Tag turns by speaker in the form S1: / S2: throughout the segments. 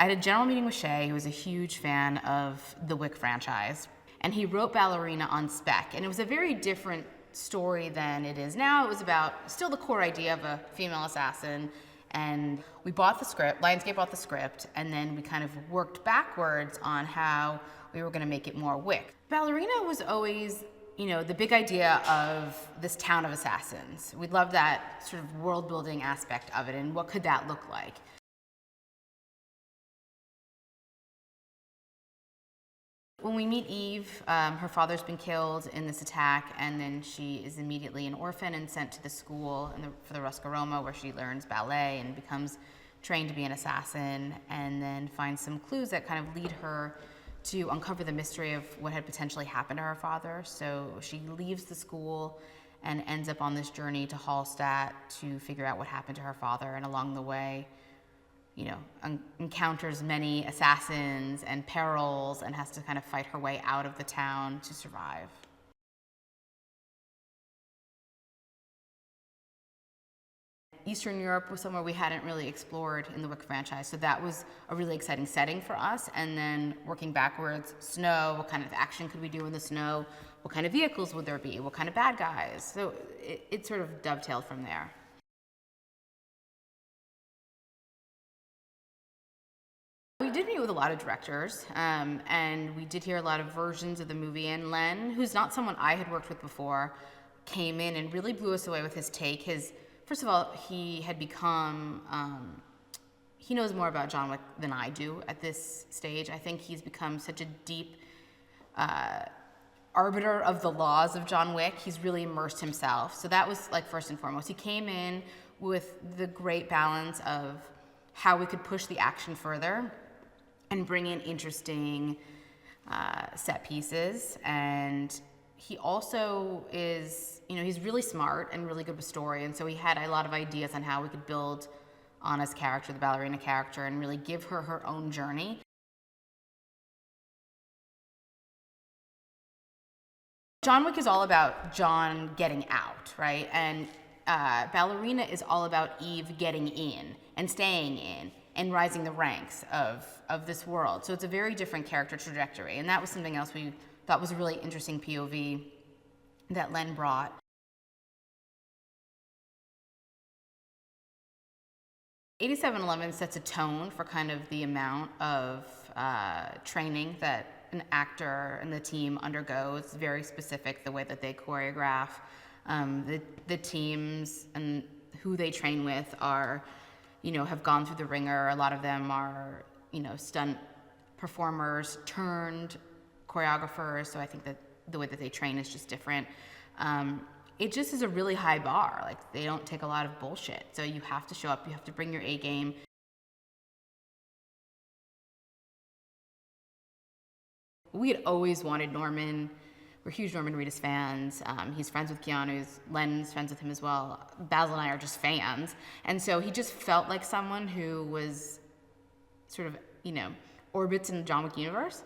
S1: had a general meeting with Shay, who was a huge fan of the Wick franchise, and he wrote Ballerina on spec, and it was a very different story than it is now. It was about still the core idea of a female assassin, and we bought the script, Lionsgate bought the script, and then we kind of worked backwards on how we were gonna make it more Wick. Ballerina was always, you know, the big idea of this town of assassins. We loved that sort of world building aspect of it, and what could that look like? When we meet Eve, her father's been killed in this attack, and then she is immediately an orphan and sent to the school for the Ruska Roma, where she learns ballet and becomes trained to be an assassin, and then finds some clues that kind of lead her to uncover the mystery of what had potentially happened to her father. So she leaves the school and ends up on this journey to Hallstatt to figure out what happened to her father, and along the way, you know, encounters many assassins and perils and has to kind of fight her way out of the town to survive. Eastern Europe was somewhere we hadn't really explored in the Wick franchise, so that was a really exciting setting for us. And then working backwards, snow, what kind of action could we do in the snow? What kind of vehicles would there be? What kind of bad guys? So it sort of dovetailed from there. We did meet with a lot of directors, and we did hear a lot of versions of the movie, and Len, who's not someone I had worked with before, came in and really blew us away with his take. First of all, he had become, he knows more about John Wick than I do at this stage. I think he's become such a deep arbiter of the laws of John Wick. He's really immersed himself. So that was like first and foremost. He came in with the great balance of how we could push the action further and bring in interesting set pieces. And he also is, you know, he's really smart and really good with story. And so he had a lot of ideas on how we could build Ana's character, the ballerina character, and really give her her own journey. John Wick is all about John getting out, right? And Ballerina is all about Eve getting in and staying in and rising the ranks of this world. So it's a very different character trajectory. And that was something else we thought was a really interesting POV that Len brought. '8711 sets a tone for kind of the amount of training that an actor and the team undergoes. It's very specific, the way that they choreograph. The teams and who they train with are, you know, have gone through the ringer. A lot of them are, you know, stunt performers turned choreographers. So I think that the way that they train is just different. It just is a really high bar. Like, they don't take a lot of bullshit. So you have to show up, you have to bring your A game. We had always wanted Norman. We're huge Norman Reedus fans. He's friends with Keanu. Len's friends with him as well. Basil and I are just fans. And so he just felt like someone who was sort of, you know, orbits in the John Wick universe.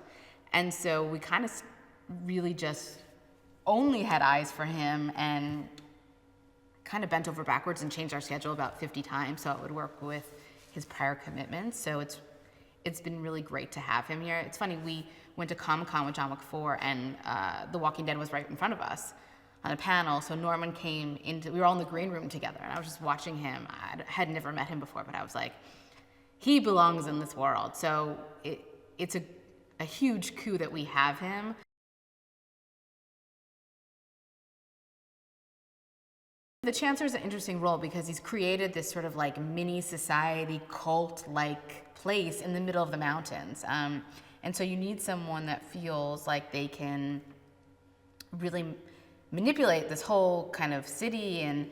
S1: And so we kind of really just only had eyes for him and kind of bent over backwards and changed our schedule about 50 times so it would work with his prior commitments. So it's been really great to have him here. It's funny, we went to Comic-Con with John Wick 4 and The Walking Dead was right in front of us on a panel. So Norman came into, we were all in the green room together, and I was just watching him. I had never met him before, but I was like, he belongs in this world. So it's a huge coup that we have him. The Chancellor's an interesting role because he's created this sort of like mini society cult-like place in the middle of the mountains. And so you need someone that feels like they can really manipulate this whole kind of city. And,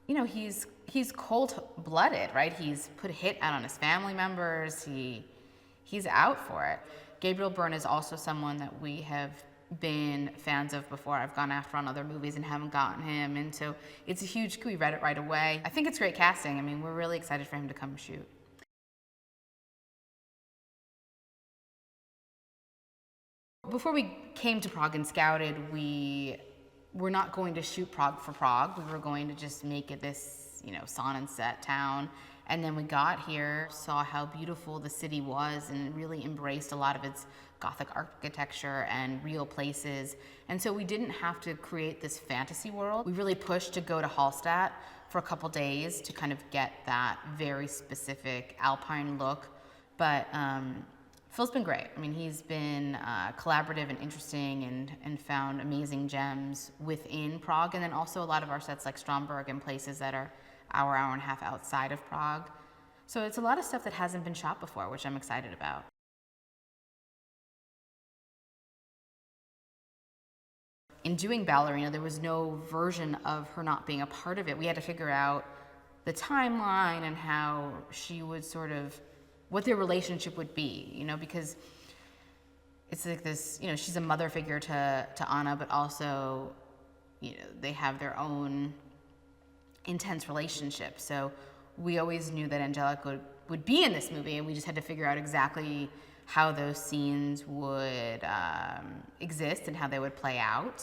S1: you know, he's cold-blooded, right? He's put a hit out on his family members. He's out for it. Gabriel Byrne is also someone that we have been fans of before. I've gone after on other movies and haven't gotten him. And so it's a huge coup. We read it right away. I think it's great casting. I mean, we're really excited for him to come shoot. Before we came to Prague and scouted, we we're not going to shoot Prague for Prague. We were going to just make it this, sun and set town. And then we got here, saw how beautiful the city was, and really embraced a lot of its Gothic architecture and real places. And so we didn't have to create this fantasy world. We really pushed to go to Hallstatt for a couple days to kind of get that very specific Alpine look. But Phil's been great. I mean, he's been collaborative and interesting and found amazing gems within Prague. And then also a lot of our sets like Stromberg and places that are hour and a half outside of Prague. So it's a lot of stuff that hasn't been shot before, which I'm excited about. In doing Ballerina, there was no version of her not being a part of it. We had to figure out the timeline and how she would sort of, what their relationship would be, because it's like this, she's a mother figure to Ana, but also, they have their own intense relationship. So we always knew that Anjelica would be in this movie, and we just had to figure out exactly how those scenes would exist and how they would play out.